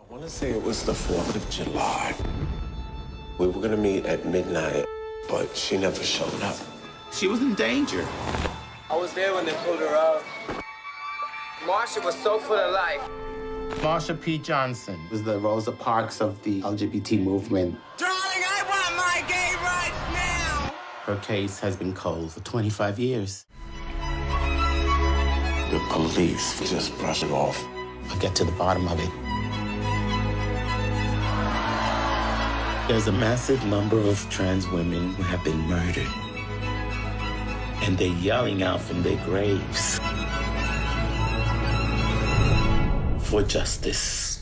I want to say it was the 4th of July. We were going to meet at midnight, but she never showed up. She was in danger. I was there when they pulled her out. Marsha was so full of life. Marsha P. Johnson was the Rosa Parks of the LGBT movement. Darling, I want my gay rights now! Her case has been cold for 25 years. The police just brushed it off. I'll get to the bottom of it. There's a massive number of trans women who have been murdered. And they're yelling out from their graves for justice.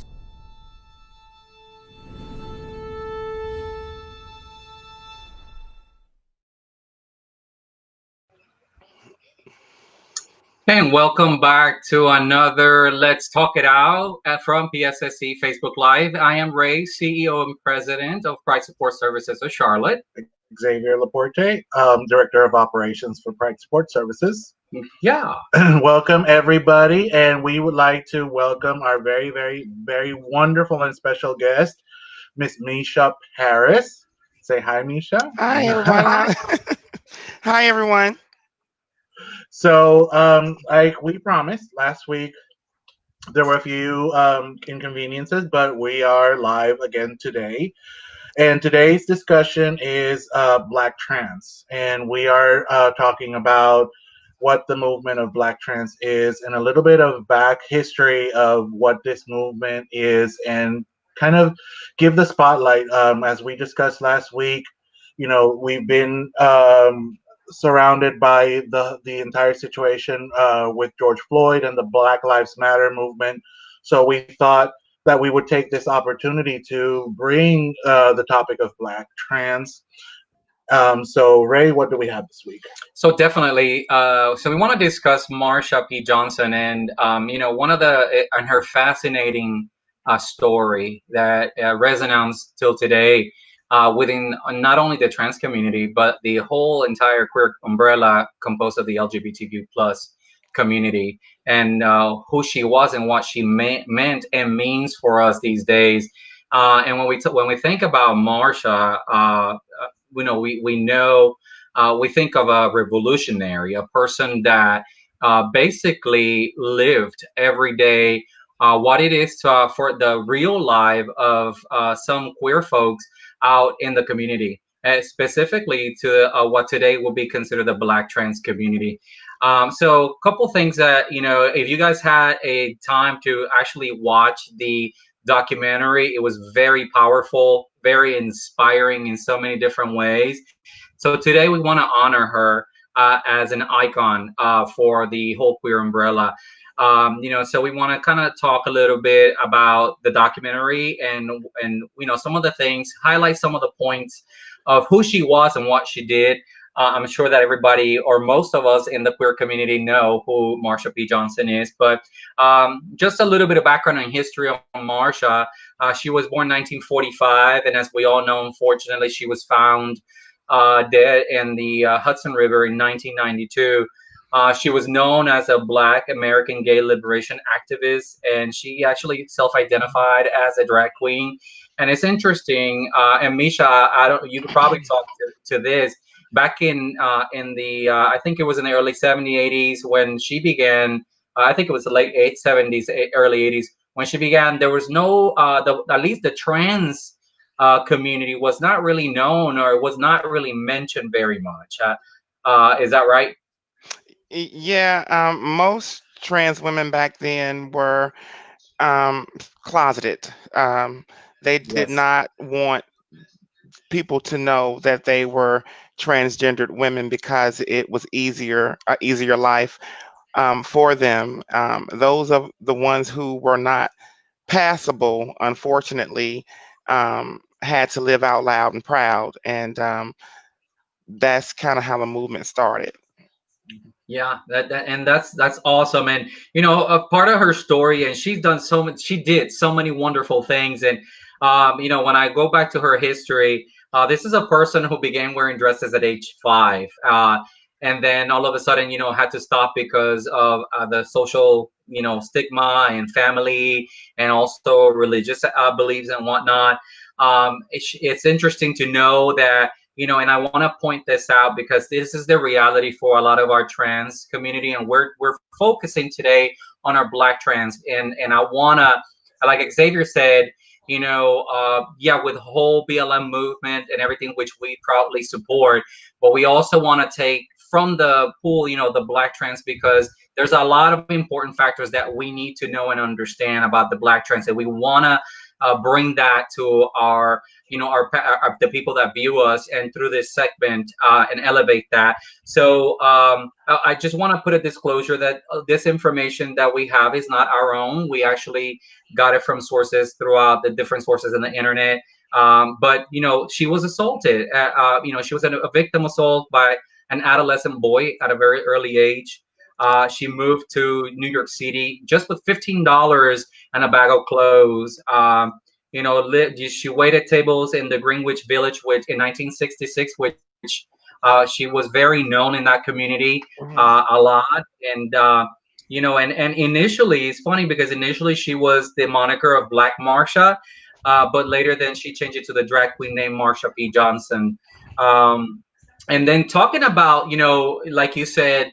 And welcome back to another Let's Talk It Out from PSSC Facebook Live. I am Ray, CEO and President of Pride Support Services of Charlotte. Xavier Laporte, Director of Operations for Pride Support Services. Yeah. Welcome, everybody. And we would like to welcome our very, very, very wonderful and special guest, Miss Misha Paris. Say hi, Misha. Hi, everyone. Hi, everyone. So, like we promised last week, there were a few inconveniences, but we are live again today. And today's discussion is Black trans. And we are talking about what the movement of Black trans is and a little bit of back history of what this movement is and kind of give the spotlight. As we discussed last week, you know, we've been surrounded by the entire situation with George Floyd and the Black Lives Matter movement. So we thought that we would take this opportunity to bring the topic of Black trans. So Ray, what do we have this week? So definitely, so we want to discuss Marsha P. Johnson and, you know, and her fascinating story that resonates till today within not only the trans community, but the whole entire queer umbrella composed of the LGBTQ plus community, and who she was and what she meant and means for us these days. And when we think about Marsha, we think of a revolutionary, a person that basically lived every day what it is for the real life of some queer folks out in the community, specifically to what today will be considered the Black trans community. So a couple things that, you know, if you guys had a time to actually watch the documentary, it was very powerful, very inspiring in so many different ways. So today we want to honor her as an icon for the whole queer umbrella. You know, so we want to kind of talk a little bit about the documentary and you know, some of the things, highlight some of the points of who she was and what she did. I'm sure that everybody or most of us in the queer community know who Marsha P. Johnson is, but just a little bit of background and history on Marsha. She was born in 1945, and as we all know, unfortunately, she was found dead in the Hudson River in 1992. She was known as a Black American gay liberation activist, and she actually self-identified as a drag queen. And it's interesting, and Misha, you could probably talk to this. Back in the, I think it was in the early 70s, 80s when she began, I think it was the late 70s, early 80s, when she began, there was no, at least the trans community was not really known or was not really mentioned very much. Is that right? Yeah, most trans women back then were closeted. They did not want people to know that they were transgendered women because it was easier life for them. Those of the ones who were not passable, unfortunately, had to live out loud and proud, and that's kind of how the movement started. Yeah, that's awesome. And you know, a part of her story, and she's done so much, she did so many wonderful things. And you know, when I go back to her history, this is a person who began wearing dresses at age 5. and then all of a sudden, had to stop because of the social, stigma and family, and also religious beliefs and whatnot. It's interesting to know that, and I want to point this out because this is the reality for a lot of our trans community, and we're focusing today on our Black trans, and I wanna, like Xavier said, yeah, with the whole BLM movement and everything, which we proudly support, but we also want to take from the pool, the Black trans, because there's a lot of important factors that we need to know and understand about the Black trans, and we want to bring that to our, the people that view us, and through this segment, and elevate that. So I just want to put a disclosure that this information that we have is not our own. We actually got it from sources throughout the different sources in the internet. But she was assaulted. She was a victim assault by an adolescent boy at a very early age. She moved to New York City just with $15 and a bag of clothes. She waited tables in the Greenwich Village, which in 1966, which she was very known in that community a lot. And and initially, it's funny because initially she was the moniker of Black Marsha, but later then she changed it to the drag queen named Marsha P. Johnson. And then talking about, like you said,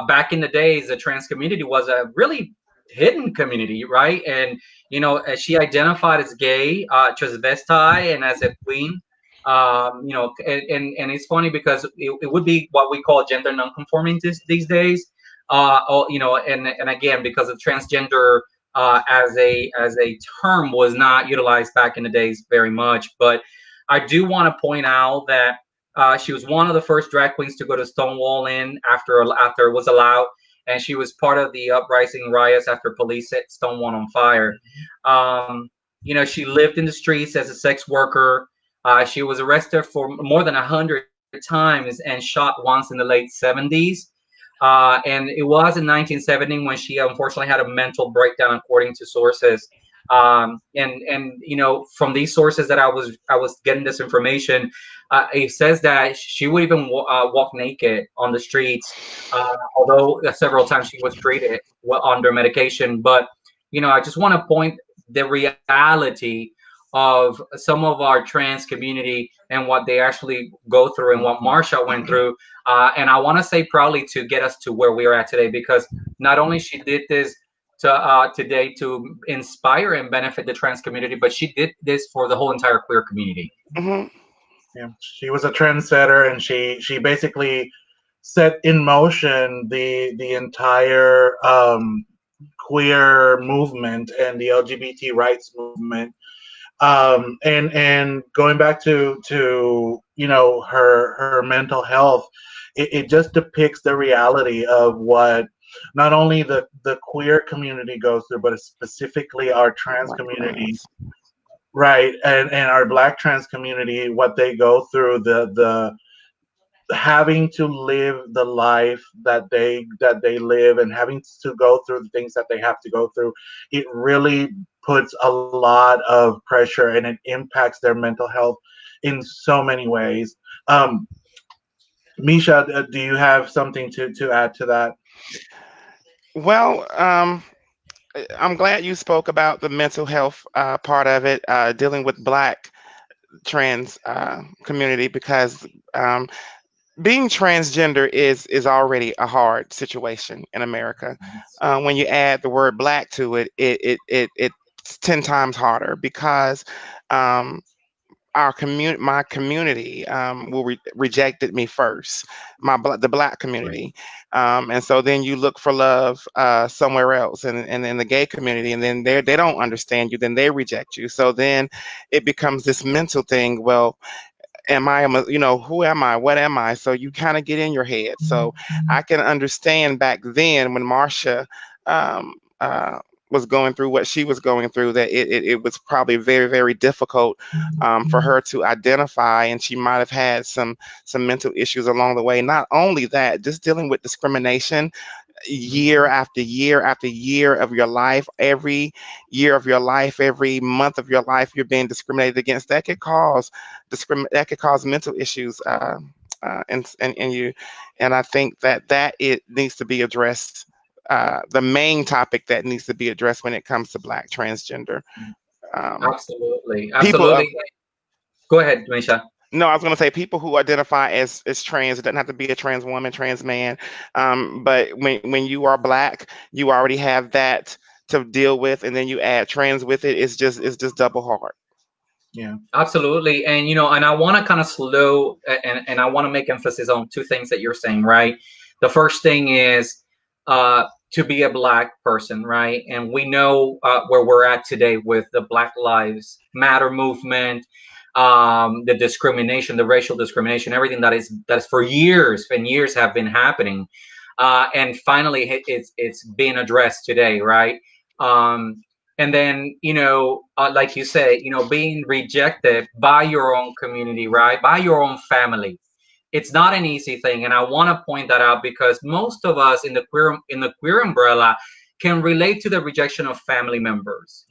back in the days, the trans community was a really hidden community, right? And as she identified as gay, transvestite, and as a queen. And it's funny because it would be what we call gender nonconforming these days. And again, because of transgender as a term was not utilized back in the days very much. But I do want to point out that she was one of the first drag queens to go to Stonewall Inn after it was allowed, and she was part of the uprising riots after police set Stonewall on fire. She lived in the streets as a sex worker. She was arrested for more than 100 times and shot once in the late 70s. And it was in 1970 when she unfortunately had a mental breakdown, according to sources. From these sources that I was getting this information, it says that she would even walk naked on the streets, although several times she was treated under medication. But I just want to point the reality of some of our trans community and what they actually go through and what Marsha went through. And I want to say proudly to get us to where we are at today, because not only she did this today to inspire and benefit the trans community, but she did this for the whole entire queer community. Mm-hmm. Yeah, she was a trendsetter, and she basically set in motion the entire queer movement and the LGBT rights movement. And going back to her mental health, it just depicts the reality of what not only the queer community goes through, but specifically our trans community, right, and our Black trans community, what they go through, the having to live the life that they live, and having to go through the things that they have to go through. It really puts a lot of pressure, and it impacts their mental health in so many ways. Misha, do you have something to add to that? Well, I'm glad you spoke about the mental health part of it, dealing with Black trans community, because being transgender is already a hard situation in America. When you add the word Black to it, it's 10 times harder, because my community rejected me first, the Black community, and so then you look for love somewhere else, and in the gay community, and then they don't understand you, then they reject you. So then it becomes this mental thing. Well, am I, who am I? What am I? So you kind of get in your head. So I can understand back then when Marsha was going through what she was going through, that it was probably very, very difficult for her to identify, and she might have had some mental issues along the way. Not only that, just dealing with discrimination year after year after year of your life, every year of your life, every month of your life, you're being discriminated against. That could cause mental issues and you, and I think that it needs to be addressed. The main topic that needs to be addressed when it comes to Black transgender Absolutely, people. absolutely. Go ahead, Misha. No, I was going to say people who identify as trans. It doesn't have to be a trans woman, trans man. But when you are Black, you already have that to deal with, and then you add trans with it. It's just double hard. Yeah. Absolutely. And, and I want to kind of slow and I want to make emphasis on two things that you're saying, right? The first thing is to be a Black person, right? And we know where we're at today with the Black Lives Matter movement, the discrimination, the racial discrimination, everything that is for years and years have been happening. And finally, it's being addressed today, right? And then, like you say, being rejected by your own community, right? By your own family. It's not an easy thing. And I want to point that out because most of us in the queer umbrella can relate to the rejection of family members.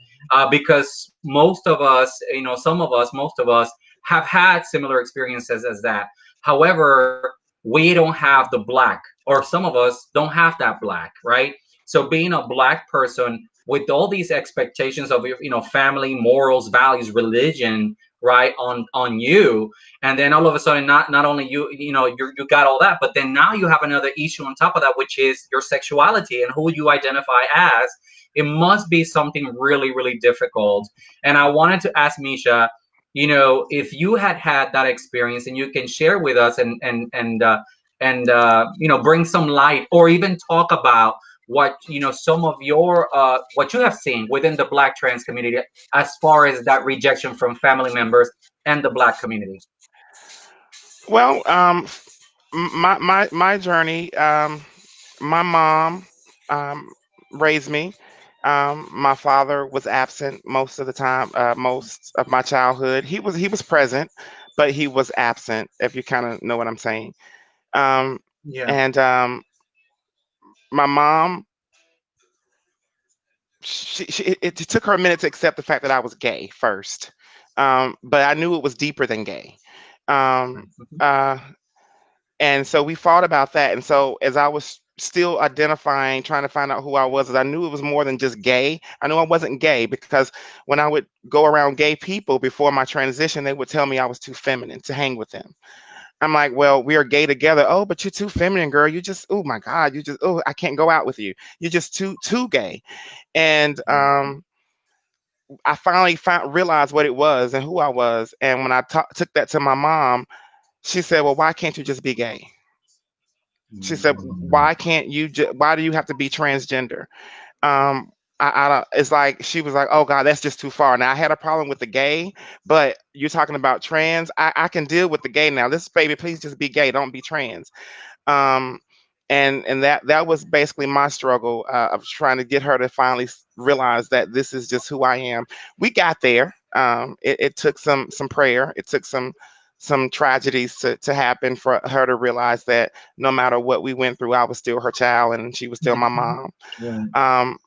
Because most of us, most of us have had similar experiences as that. However, we don't have the Black, or some of us don't have that Black, right? So being a Black person with all these expectations of family, morals, values, religion, right, on you, and then all of a sudden, not only you got all that, but then now you have another issue on top of that, which is your sexuality and who you identify as. It must be something really, really difficult. And I wanted to ask Misha, if you had that experience, and you can share with us and bring some light, or even talk about what some of your what you have seen within the Black trans community as far as that rejection from family members and the Black community. Well, my journey. My mom raised me. My father was absent most of the time, most of my childhood. He was present, but he was absent. If you kind of know what I'm saying. Um, Yeah. and my mom, it took her a minute to accept the fact that I was gay first, but I knew it was deeper than gay. Um, uh, and so we fought about that. And so as I was still identifying, trying to find out who I was, as I knew it was more than just gay. I knew I wasn't gay because when I would go around gay people before my transition, they would tell me I was too feminine to hang with them. I'm like, well, we are gay together. Oh, but you're too feminine, girl. You just, oh my God, I can't go out with you. You're just too gay. And I finally realized what it was and who I was. And when I took that to my mom, she said, well, why can't you just be gay? She said, why can't you, why do you have to be transgender? I don't, it's like, she was like, oh God, that's just too far. Now I had a problem with the gay, but you're talking about trans. I can deal with the gay now. This baby, please just be gay. Don't be trans. Um, and that was basically my struggle of trying to get her to finally realize that this is just who I am. We got there. It took some prayer. It took some tragedies to happen for her to realize that no matter what we went through, I was still her child and she was still my mom.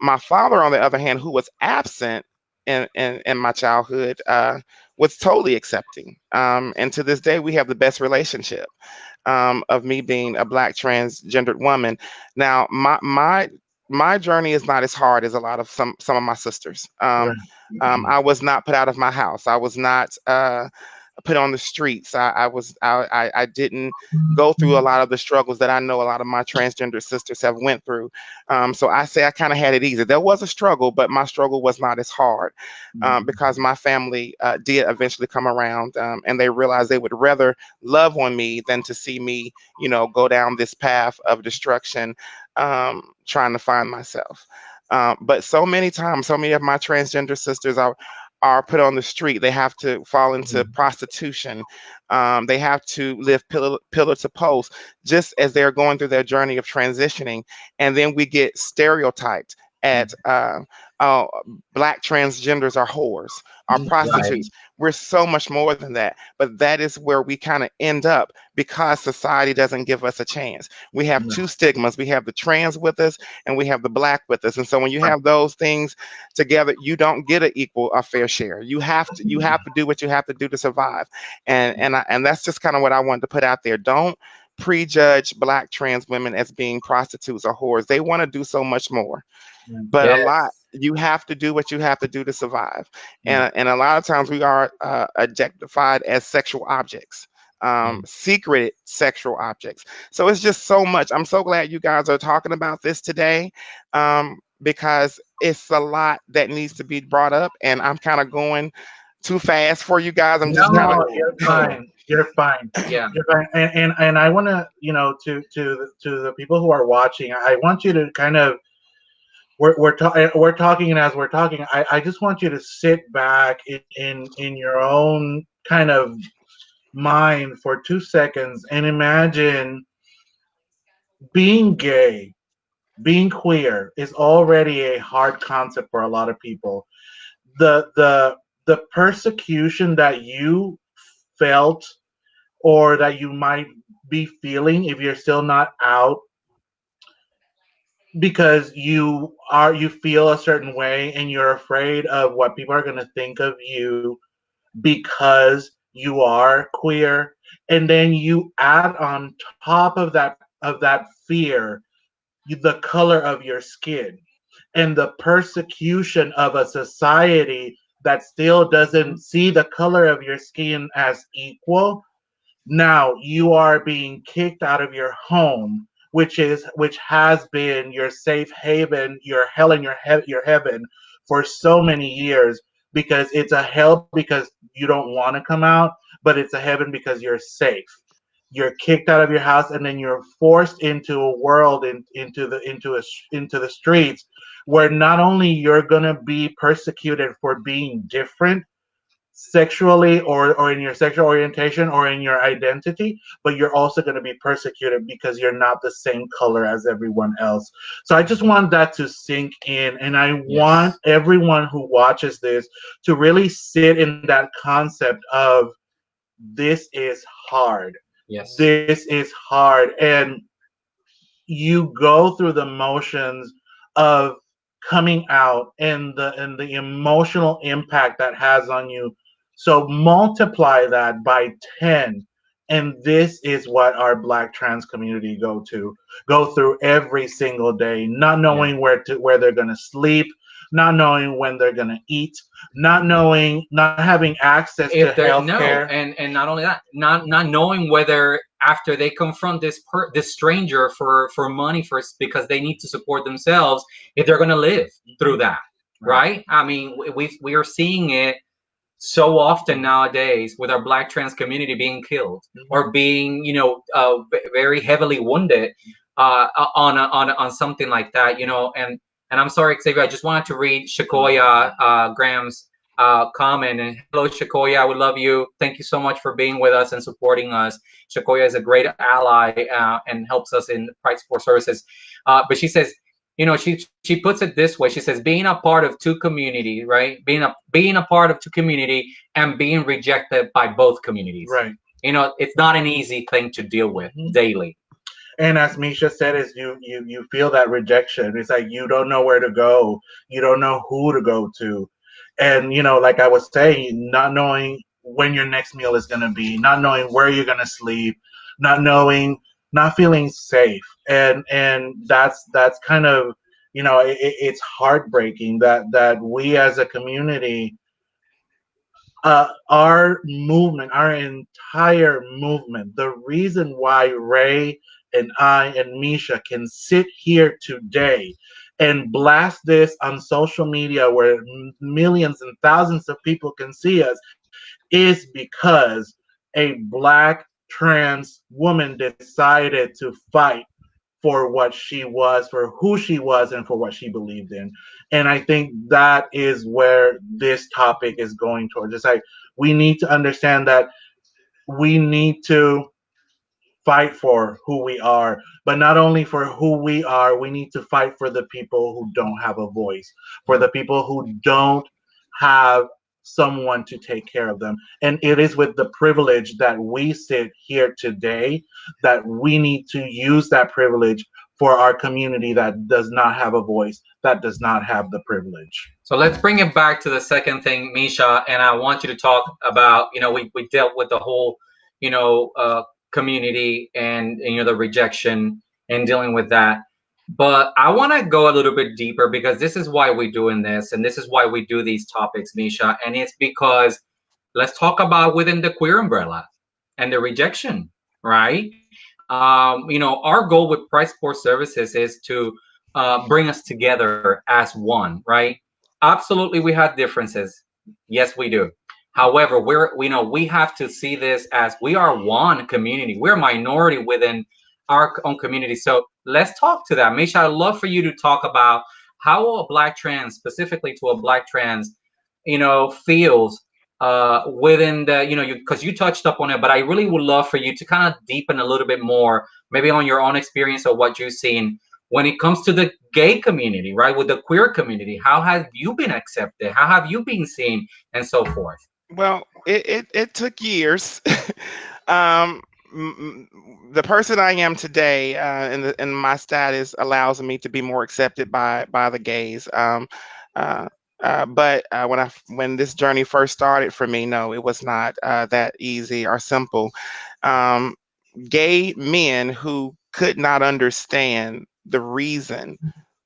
My father, on the other hand, who was absent in my childhood, was totally accepting. And to this day, we have the best relationship. Of me being a Black transgendered woman. Now, my journey is not as hard as a lot of some of my sisters. I was not put out of my house. I was not put on the streets. I didn't go through a lot of the struggles that I know a lot of my transgender sisters have went through. So I say I kind of had it easy. There was a struggle, but my struggle was not as hard because my family did eventually come around and they realized they would rather love on me than to see me, go down this path of destruction, trying to find myself. But so many times, so many of my transgender sisters are put on the street. They have to fall into prostitution. They have to live pillar to post just as they're going through their journey of transitioning. And then we get stereotyped at black transgenders are whores, are Right. prostitutes. We're so much more than that. But that is where we kind of end up because society doesn't give us a chance. We have two stigmas. We have the trans with us and we have the black with us. And so when you have those things together, you don't get a fair share. You have to do what you have to do to survive. And that's just kind of what I wanted to put out there. Don't prejudge black trans women as being prostitutes or whores. They want to do so much more. But a Yes. lot, you have to do what you have to do to survive. And a lot of times we are objectified as sexual objects, secret sexual objects. So it's just so much. I'm so glad you guys are talking about this today, because it's a lot that needs to be brought up. And I'm kind of going too fast for you guys. I'm just kind of. No, you're fine. You're fine. Yeah. You're fine. And I want to, to the people who are watching, I want you to kind of, we're talking, and as we're talking, I just want you to sit back in your own kind of mind for 2 seconds and imagine being gay, being queer is already a hard concept for a lot of people. The persecution that you felt, or that you might be feeling if you're still not out, because you feel a certain way and you're afraid of what people are going to think of you because you are queer, and then you add on top of that fear, the color of your skin and the persecution of a society that still doesn't see the color of your skin as equal. Now you are being kicked out of your home, which has been your safe haven, your hell and your heaven for so many years, because it's a hell because you don't want to come out, but it's a heaven because you're safe. You're kicked out of your house, and then you're forced into a world, into the streets, where not only you're gonna be persecuted for being different sexually, or in your sexual orientation or in your identity, but you're also going to be persecuted because you're not the same color as everyone else. So I just want that to sink in, and I want everyone who watches this to really sit in that concept of, this is hard. Yes. This is hard. And you go through the motions of coming out, and the emotional impact that has on you. So multiply that by 10, and this is what our black trans community go through every single day, not knowing where they're going to sleep, not knowing when they're going to eat, not having access to health care. And not only that, not knowing whether, after they confront this stranger for money because they need to support themselves, if they're going to live through that, right? I mean, we are seeing it so often nowadays with our black trans community being killed or being very heavily wounded on something like that, and I'm sorry, Xavier, I just wanted to read Shakoya Graham's comment. And hello, Shakoya, I would love you. Thank you so much for being with us and supporting us. Shakoya is a great ally and helps us in Pride Support Services. But she says, she puts it this way. She says, being a part of two communities, right? Being a part of two community and being rejected by both communities. Right. It's not an easy thing to deal with daily. And as Misha said, is you feel that rejection. It's like you don't know where to go. You don't know who to go to. And, like I was saying, not knowing when your next meal is going to be, not knowing where you're going to sleep, not feeling safe. And that's kind of, it's heartbreaking that we as a community, our movement, our entire movement, the reason why Ray and I and Misha can sit here today and blast this on social media where millions and thousands of people can see us, is because a black trans woman decided to fight for what she was, for who she was, and for what she believed in. And I think that is where this topic is going towards. It's like we need to understand that we need to fight for who we are, but not only for who we are, we need to fight for the people who don't have a voice, for the people who don't have someone to take care of them. And it is with the privilege that we sit here today that we need to use that privilege for our community that does not have a voice, that does not have the privilege. So let's bring it back to the second thing, Misha, and I want you to talk about, we dealt with the whole, community and the rejection and dealing with that. But I want to go a little bit deeper because this is why we're doing this and this is why we do these topics, Misha. And it's because let's talk about within the queer umbrella and the rejection, right? Our goal with Price Sports Services is to bring us together as one, right? Absolutely, we have differences. Yes, we do. However, we have to see this as we are one community. We're a minority within our own community. So let's talk to that. Misha, I'd love for you to talk about how a Black trans, specifically to a Black trans, feels within the, because you touched up on it, but I really would love for you to kind of deepen a little bit more, maybe on your own experience of what you've seen when it comes to the gay community, right? With the queer community, how have you been accepted? How have you been seen, and so forth? Well, it took years. um, the person I am today, and my status allows me to be more accepted by the gays. Uh, but when this journey first started for me, no, it was not that easy or simple. Um, Gay men who could not understand the reason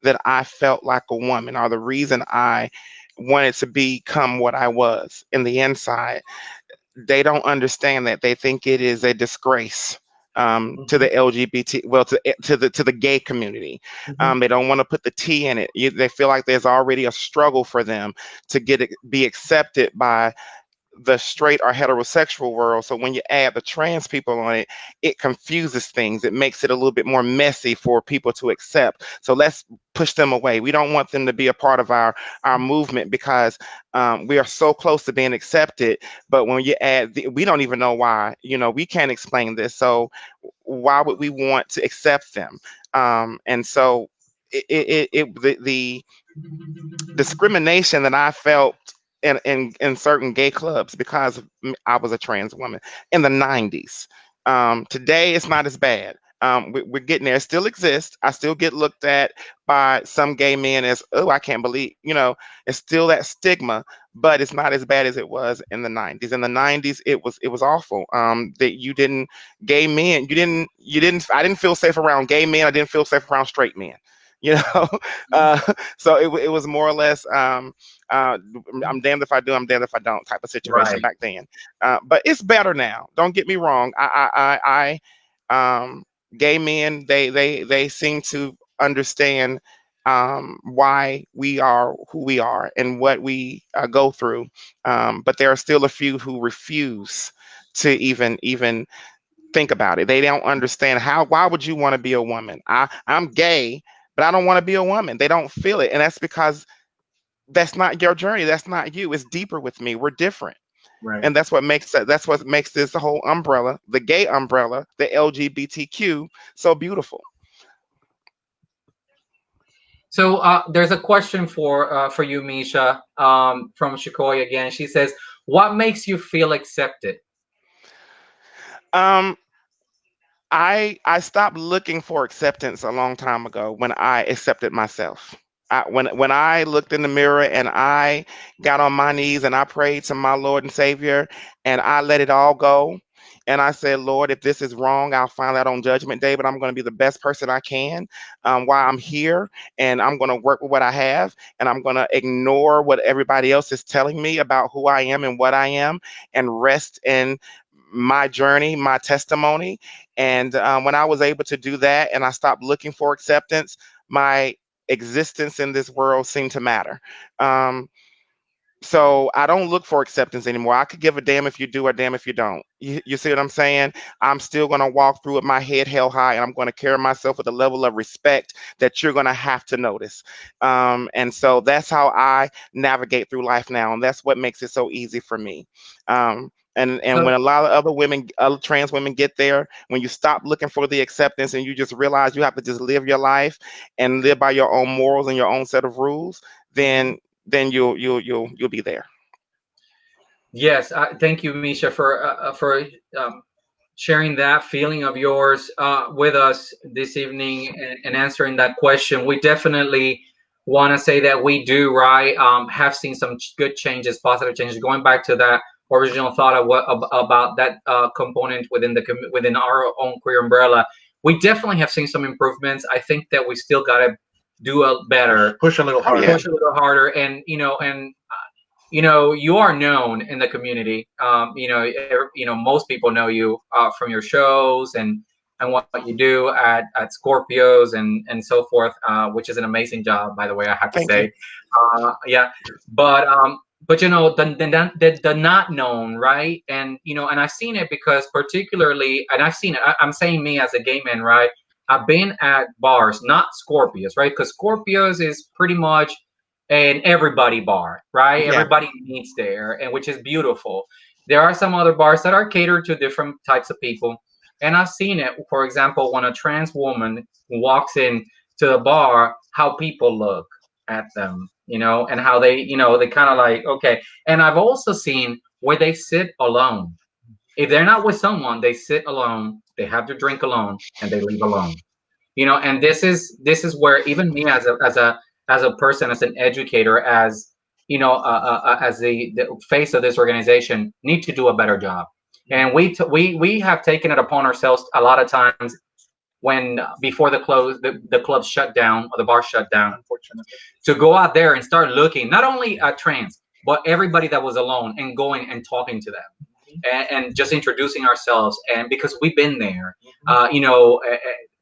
that I felt like a woman or the reason I wanted to become what I was in the inside, they don't understand that. They think it is a disgrace to the LGBT, well, to the gay community. They don't want to put the T in it. They feel like there's already a struggle for them to be accepted by the straight or heterosexual world. So when you add the trans people on it, it confuses things. It makes it a little bit more messy for people to accept. So let's push them away. We don't want them to be a part of our movement because we are so close to being accepted. But when you add, we don't even know why. We can't explain this. So why would we want to accept them? And so the discrimination that I felt in certain gay clubs because I was a trans woman in the 90s. Today it's not as bad. We're getting there. It still exists. I still get looked at by some gay men as, oh, I can't believe, it's still that stigma, but it's not as bad as it was in the 90s. In the 90s, it was awful. That gay men, I didn't feel safe around gay men. I didn't feel safe around straight men. So it was more or less I'm damned if I do, I'm damned if I don't type of situation back then. But it's better now. Don't get me wrong. Gay men, they seem to understand why we are who we are and what we go through. But there are still a few who refuse to even think about it. They don't understand why would you want to be a woman? I'm gay, but I don't want to be a woman. They don't feel it. And that's because that's not your journey. That's not you. It's deeper with me. We're different. Right. And that's what makes this whole umbrella, the gay umbrella, the LGBTQ, so beautiful. So there's a question for you, Misha, from Shikoi again. She says, "What makes you feel accepted?" I stopped looking for acceptance a long time ago when I accepted myself. When I looked in the mirror and I got on my knees and I prayed to my Lord and Savior and I let it all go. And I said, Lord, if this is wrong, I'll find out on Judgment Day, but I'm going to be the best person I can while I'm here. And I'm going to work with what I have. And I'm going to ignore what everybody else is telling me about who I am and what I am and rest in my journey, my testimony. And when I was able to do that and I stopped looking for acceptance, my existence in this world seemed to matter. So I don't look for acceptance anymore. I could give a damn if you do or damn if you don't. You see what I'm saying? I'm still going to walk through with my head held high and I'm going to carry myself with a level of respect that you're going to have to notice. And so that's how I navigate through life now. And that's what makes it so easy for me. And when a lot of other trans women get there, when you stop looking for the acceptance and you just realize you have to just live your life and live by your own morals and your own set of rules, then you'll be there. Yes, thank you, Misha, for sharing that feeling of yours with us this evening, and answering that question. We definitely want to say that we do, right, have seen some good changes, positive changes. Going back to that original thought of about that component within our own queer umbrella, we definitely have seen some improvements. I think that we still got to do a better, push a little harder, push a little harder, and you are known in the community. Most people know you from your shows and what you do at Scorpios and so forth, which is an amazing job, by the way, I have to Thank you. say. Yeah, but the not known, right? And and I've seen it because particularly, and I've seen it. I'm saying me as a gay man, right? I've been at bars, not Scorpios, right? Because Scorpios is pretty much an everybody bar, right? Yeah. Everybody meets there, and which is beautiful. There are some other bars that are catered to different types of people, and I've seen it. For example, when a trans woman walks in to the bar, how people look at them, and how they kind of like, okay. And I've also seen where they sit alone. If they're not with someone, they sit alone, they have their drink alone, and they leave alone. And this is where even me as a person, as an educator, as the face of this organization, need to do a better job. And we have taken it upon ourselves a lot of times when before the club shut down, or the bar shut down, unfortunately, to go out there and start looking not only at trans but everybody that was alone, and going and talking to them, and just introducing ourselves. And because we've been there,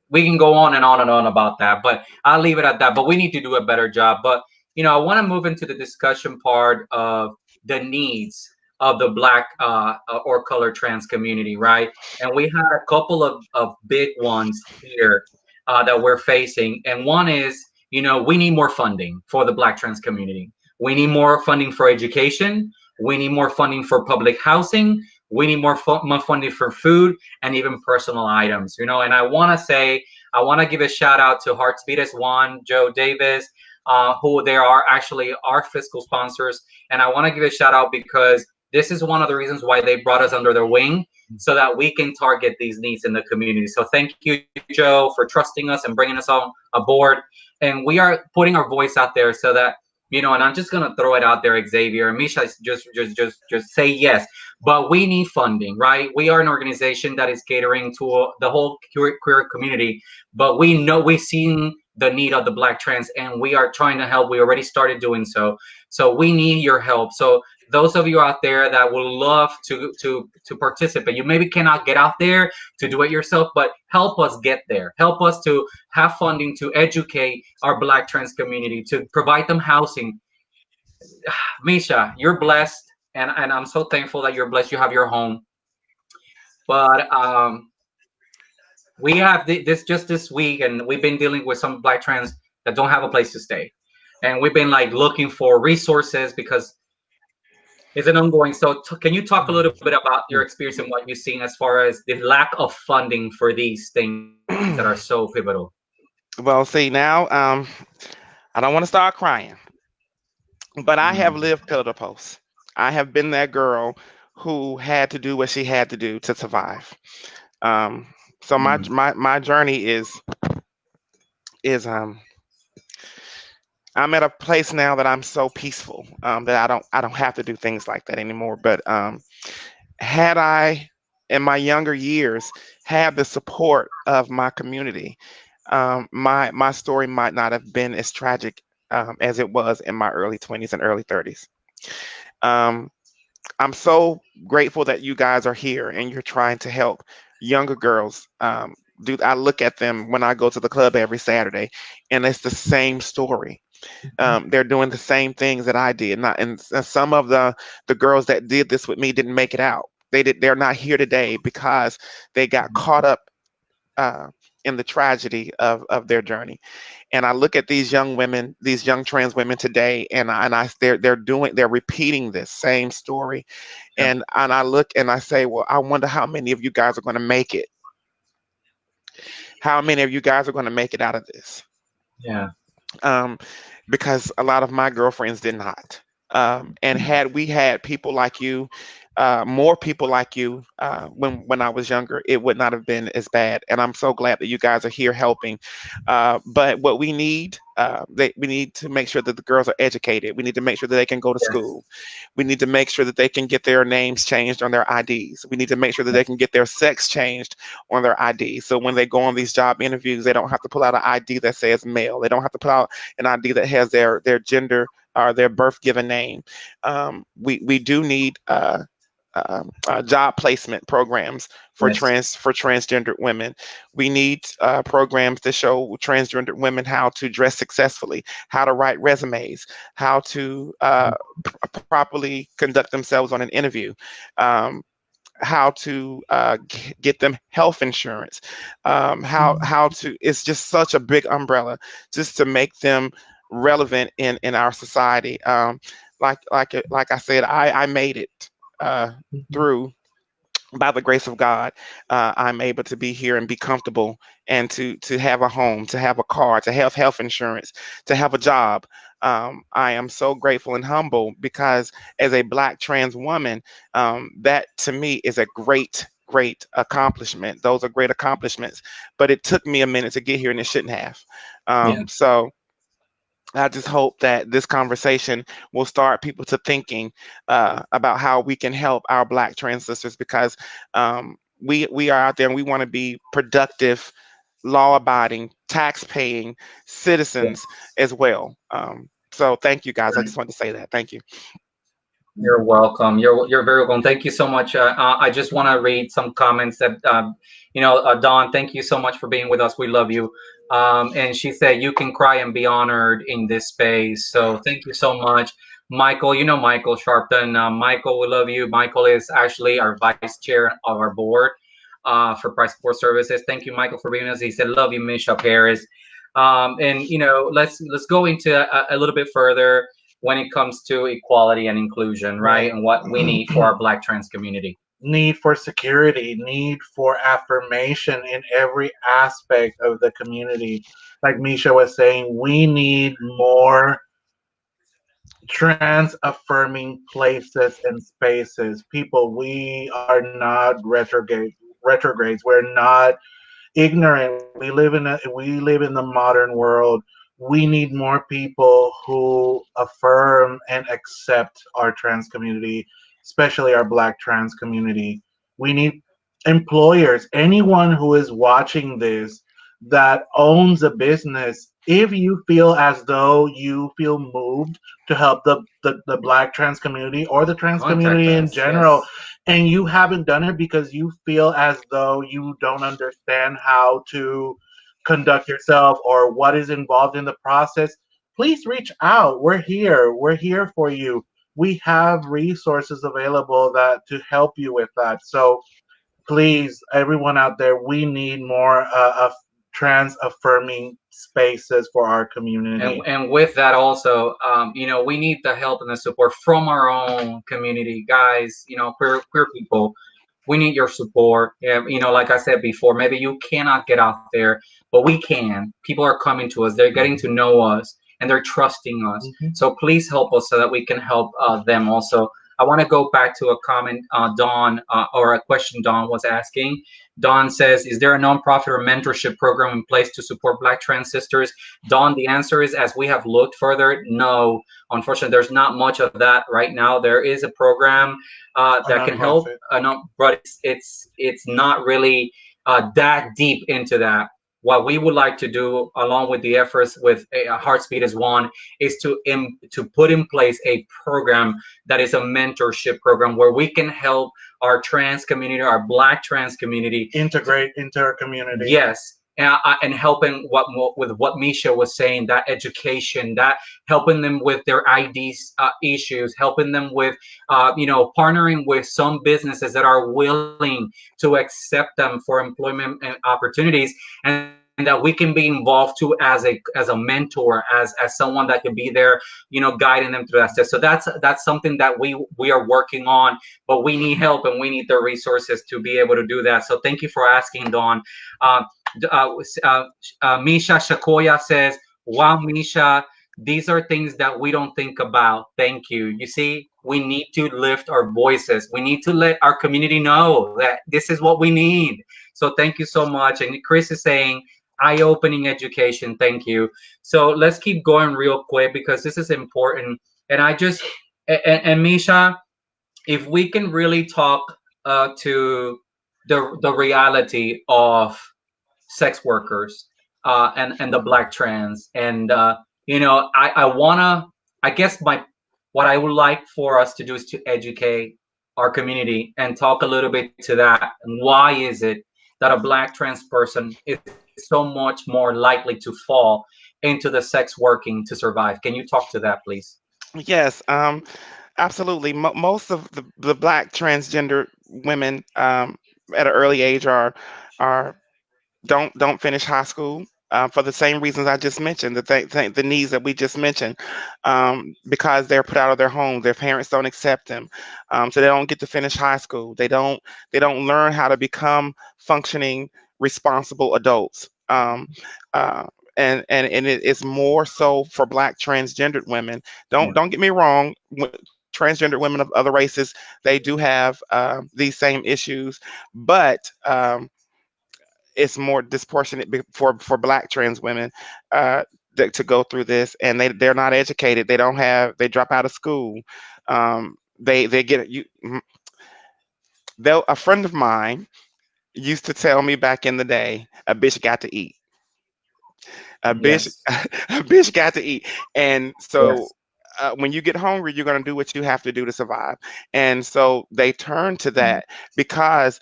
we can go on and on and on about that, but I'll leave it at that. But we need to do a better job. But I want to move into the discussion part of the needs of the Black or color trans community, right? And we had a couple of big ones here that we're facing. And one is, we need more funding for the Black trans community. We need more funding for education. We need more funding for public housing. We need more funding for food and even personal items, And I want to give a shout out to Heartsbeat One, Joe Davis, who they are actually our fiscal sponsors. And I want to give a shout out because this is one of the reasons why they brought us under their wing, so that we can target these needs in the community. So thank you, Joe, for trusting us and bringing us on aboard. And we are putting our voice out there so that, and I'm just gonna throw it out there, Xavier and Misha, just say yes. But we need funding, right? We are an organization that is catering to the whole queer community, but we've seen the need of the Black trans, and we are trying to help. We already started doing so. So we need your help. So those of you out there that would love to participate, you maybe cannot get out there to do it yourself, but help us get there. Help us to have funding to educate our Black trans community, to provide them housing. Misha, you're blessed, and I'm so thankful that you're blessed. You have your home. But we have this week, and we've been dealing with some Black trans that don't have a place to stay. And we've been like looking for resources because it's an ongoing. So can you talk a little bit about your experience and what you've seen as far as the lack of funding for these things that are so pivotal? Well, see, now I don't want to start crying, but I have lived pillar to post. I have been that girl who had to do what she had to do to survive. So my journey is I'm at a place now that I'm so peaceful that I don't have to do things like that anymore. But had I, in my younger years, had the support of my community, my story might not have been as tragic as it was in my early 20s and early 30s. I'm so grateful that you guys are here and you're trying to help younger girls. I look at them when I go to the club every Saturday, and it's the same story. They're doing the same things that I did. And some of the girls that did this with me didn't make it out. They're not here today because they got caught up in the tragedy of their journey. And I look at these young women, these young trans women today, they're repeating this same story. And I look and I say, well, I wonder how many of you guys are going to make it. How many of you guys are going to make it out of this? Yeah. um, because a lot of my girlfriends did not. And had we had people like you, more people like you, when I was younger, it would not have been as bad. And I'm so glad that you guys are here helping. But what we need, we need to make sure that the girls are educated. We need to make sure that they can go to Yes. school. We need to make sure that they can get their names changed on their IDs. We need to make sure that they can get their sex changed on their IDs. So when they go on these job interviews, they don't have to pull out an ID that says male. They don't have to pull out an ID that has their gender or their birth given name. We do need job placement programs for Yes. transgendered women. We need programs to show transgendered women how to dress successfully, how to write resumes, how to properly conduct themselves on an interview. How to get them health insurance, how to, it's just such a big umbrella just to make them relevant in our society. Like I said, I made it through. By the grace of God, I'm able to be here and be comfortable, and to have a home, to have a car, to have health insurance, to have a job. I am so grateful and humble because as a Black trans woman, that to me is a great accomplishment. Those are great accomplishments, but it took me a minute to get here, and it shouldn't have. Yeah. So I just hope that this conversation will start people to thinking about how we can help our Black trans sisters, because we are out there and we want to be productive, law-abiding, tax-paying citizens as well. So thank you guys. I just wanted to say that. Thank you. You're welcome. You're very welcome. Thank you so much. I just want to read some comments that Dawn. Thank you so much for being with us. We love you. And she said you can cry and be honored in this space. So thank you so much, Michael. You know Michael Sharpton. Michael, we love you. Michael is actually our vice chair of our board for Price Support Services. Thank you, Michael, for being with us. He said, "Love you, Misha Paris." And let's go into a little bit further when it comes to equality and inclusion, right? And what we need for our Black trans community. Need for security, need for affirmation in every aspect of the community. Like Misha was saying, we need more trans affirming places and spaces. People, we are not retrogrades. We're not ignorant. We live in the modern world. We need more people who affirm and accept our trans community, especially our Black trans community. We need employers, anyone who is watching this that owns a business. If you feel as though you feel moved to help the Black trans community or the trans community in general, yes. and you haven't done it because you feel as though you don't understand how to conduct yourself or what is involved in the process, please reach out. We're here. We're here for you. We have resources available that to help you with that. So please, everyone out there, we need more of trans affirming spaces for our community. And with that also, we need the help and the support from our own community, guys. Queer people, we need your support. Like I said before, maybe you cannot get out there, but we can. People are coming to us. They're getting to know us, and they're trusting us. So please help us so that we can help them also. I want to go back to a comment Dawn, or a question Dawn was asking. Dawn says, is there a nonprofit or mentorship program in place to support Black trans sisters? Dawn, the answer is, as we have looked further, no. Unfortunately, there's not much of that right now. There is a program that can help, but it's not really that deep into that. What we would like to do, along with the efforts with Heartspeed as one, is to put in place a program that is a mentorship program where we can help our trans community, our Black trans community, integrate into our community. Yes. And helping with what Misha was saying, that education, that helping them with their IDs issues, helping them with, partnering with some businesses that are willing to accept them for employment and opportunities, and that we can be involved too as a mentor, as someone that can be there, guiding them through that step. So that's something that we are working on, but we need help and we need the resources to be able to do that. So thank you for asking, Dawn. Misha Shakoya says, wow, Misha, these are things that we don't think about. Thank you. You see, we need to lift our voices. We need to let our community know that this is what we need. So thank you so much. And Chris is saying, eye-opening education. Thank you. So let's keep going real quick because this is important. And and Misha, if we can really talk to the reality of sex workers and the Black trans, and I wanna, I guess what I would like for us to do is to educate our community and talk a little bit to that. Why is it that a Black trans person is so much more likely to fall into the sex working to survive? Can you talk to that, please? Yes, absolutely. Most of the Black transgender women at an early age are don't finish high school for the same reasons I just mentioned, the needs that we just mentioned, because they're put out of their homes. Their parents don't accept them, so they don't get to finish high school. They don't learn how to become functioning, responsible adults. And it's more so for Black transgendered women. Don't get me wrong. Transgender women of other races, they do have these same issues, but it's more disproportionate for Black trans women to go through this, and they're not educated. They drop out of school. They get you. A friend of mine used to tell me back in the day, a bitch got to eat. A bitch, Yes. a bitch got to eat, and so. Yes. When you get hungry, you're going to do what you have to do to survive. And so they turn to that because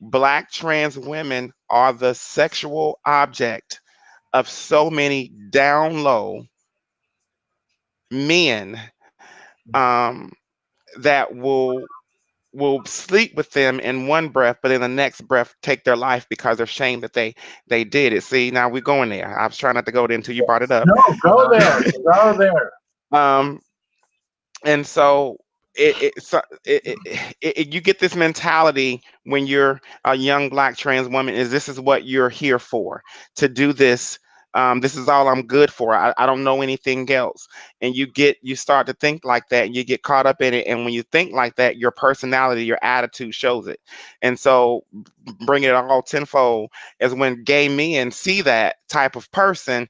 Black trans women are the sexual object of so many down low men um, that will sleep with them in one breath, but in the next breath take their life because they're ashamed that they did it. See, now we're going there. I was trying not to go there until you brought it up. No, go there. Go there. Um, and so you get this mentality when you're a young Black trans woman, is this is what you're here for, to do this. This is all I'm good for. I don't know anything else. And you start to think like that, and you get caught up in it. And when you think like that, your personality, your attitude shows it. And so bringing it all tenfold is when gay men see that type of person,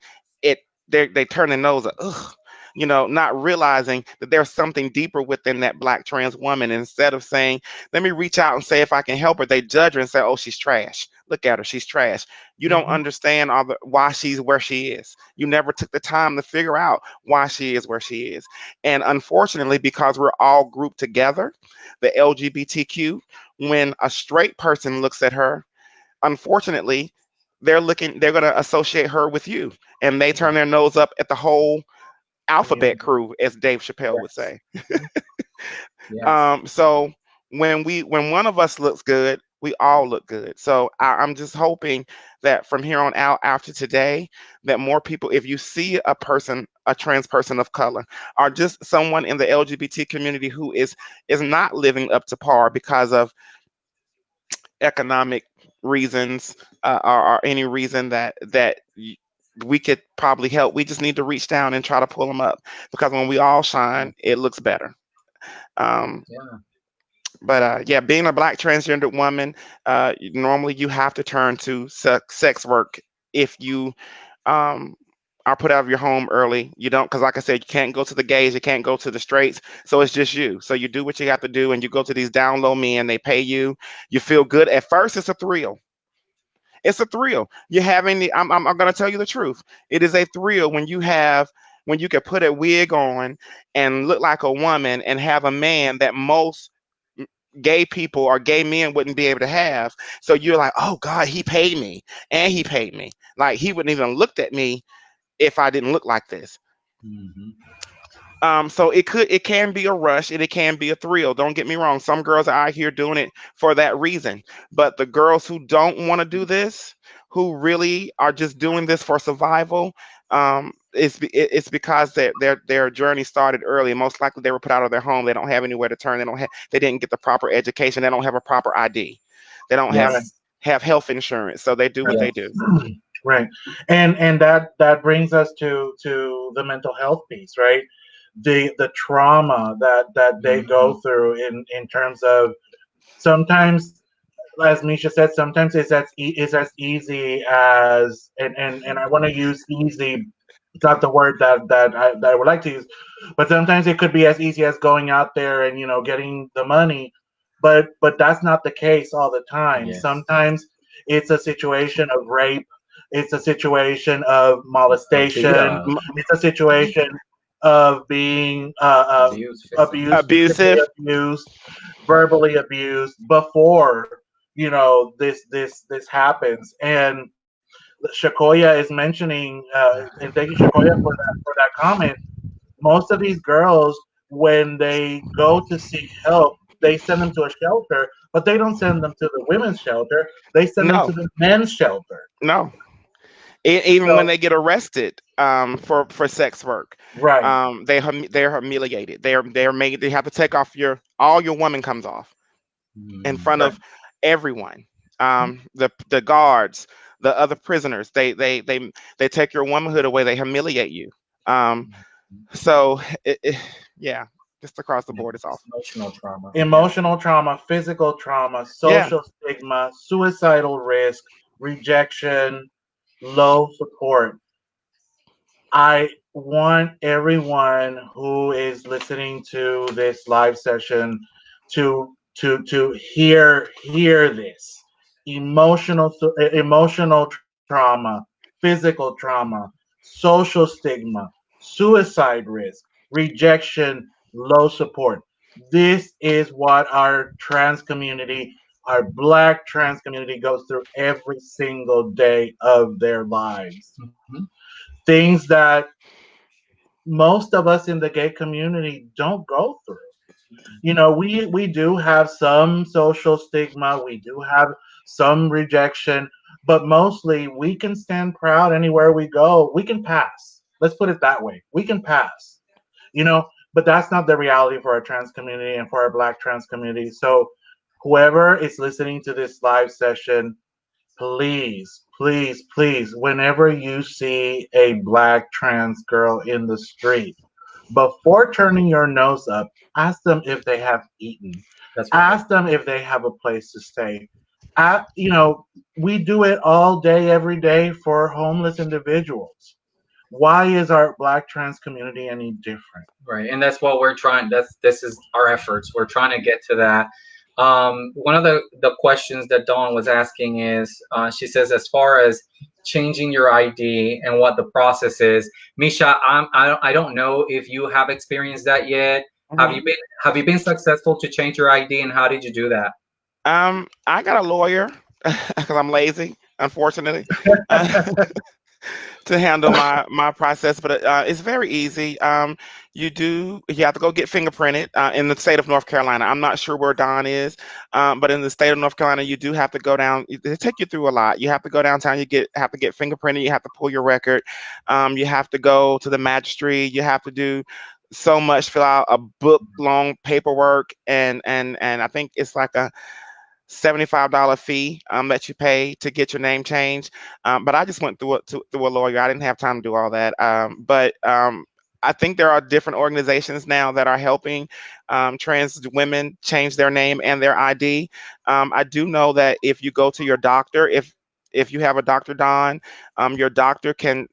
they turn their nose up, ugh, not realizing that there's something deeper within that Black trans woman. And instead of saying, let me reach out and say if I can help her, they judge her and say, oh, she's trash. Look at her, she's trash. You don't understand why she's where she is. You never took the time to figure out why she is where she is. And unfortunately, because we're all grouped together, the LGBTQ, when a straight person looks at her, unfortunately, they're going to associate her with you. And they turn their nose up at the whole alphabet crew, as Dave Chappelle would say. Yes. So when one of us looks good, we all look good. So I'm just hoping that from here on out, after today, that more people, if you see a trans person of color, or just someone in the LGBT community who is not living up to par because of economic reasons, or any reason that we could probably help, we just need to reach down and try to pull them up, because when we all shine, it looks better. Yeah. But yeah, being a Black transgender woman, normally you have to turn to sex work if you are put out of your home early. You don't, because like I said, you can't go to the gays, you can't go to the straights, so it's just you. So you do what you have to do, and you go to these down low men. They pay you. You feel good at first. It's a thrill. It's a thrill. You're having the. I'm gonna tell you the truth. It is a thrill when you can put a wig on and look like a woman and have a man that most gay people or gay men wouldn't be able to have. So you're like, oh God, he paid me, and he paid me. Like he wouldn't even looked at me if I didn't look like this. So it can be a rush and it can be a thrill. Don't get me wrong. Some girls are out here doing it for that reason. But the girls who don't want to do this, who really are just doing this for survival, it's because their journey started early. Most likely they were put out of their home. They don't have anywhere to turn. They didn't get the proper education. They don't have a proper ID. They don't Yes. have health insurance. So they do what they do. Right. And that brings us to the mental health piece, right? The trauma that they go through in terms of, sometimes, as Misha said, sometimes it's as easy as, and I want to use easy, it's not the word that I would like to use, but sometimes it could be as easy as going out there and getting the money, but that's not the case all the time. Yes. Sometimes it's a situation of rape, it's a situation of molestation, Yeah. it's a situation of being Abuse. abused, physically Abusive. abused, verbally abused before this happens. And Shakoya is mentioning, and thank you, Shakoya, for that comment. Most of these girls, when they go to seek help, they send them to a shelter, but they don't send them to the women's shelter. They send them to No, the men's shelter. no. Even when So, they get arrested for sex work, right, they're humiliated. They're made. They have to take off all your woman comes off in front right. of everyone. The guards, the other prisoners. They take your womanhood away. They humiliate you. Um, so yeah, just across the board, it's awful. Emotional trauma. Emotional trauma, physical trauma, Yeah. social stigma, suicidal risk, rejection, low support. I want everyone who is listening to this live session to hear this. Emotional trauma, physical trauma, social stigma, suicide risk, rejection, low support. This is what our trans community, our Black trans community, goes through every single day of their lives. Things that most of us in the gay community don't go through. We do have some social stigma, we do have some rejection, but mostly we can stand proud anywhere we go. We can pass. Let's put it that way. We can pass. But that's not the reality for our trans community and for our Black trans community. So whoever is listening to this live session, please, please, please, whenever you see a Black trans girl in the street, before turning your nose up, ask them if they have eaten. That's right. Ask them if they have a place to stay. We do it all day, every day for homeless individuals. Why is our Black trans community any different? Right, and that's what we're trying. This is our efforts. We're trying to get to that. One of the questions that Dawn was asking is, she says, as far as changing your ID and what the process is, Misha, I don't know if you have experienced that yet. Have you been successful to change your ID, and how did you do that? I got a lawyer because I'm lazy, unfortunately. To handle my process, but it's very easy. You have to go get fingerprinted in the state of North Carolina. I'm not sure where Don is, but in the state of North Carolina, you do have to go down. They take you through a lot. You have to go downtown. Have to get fingerprinted. You have to pull your record. You have to go to the magistrate. You have to do so much, fill out a book long paperwork, and I think it's like a $75 fee that you pay to get your name changed. But I just went through a lawyer. I didn't have time to do all that. But I think there are different organizations now that are helping trans women change their name and their ID. I do know that if you go to your doctor, if you have a Dr. Don, your doctor can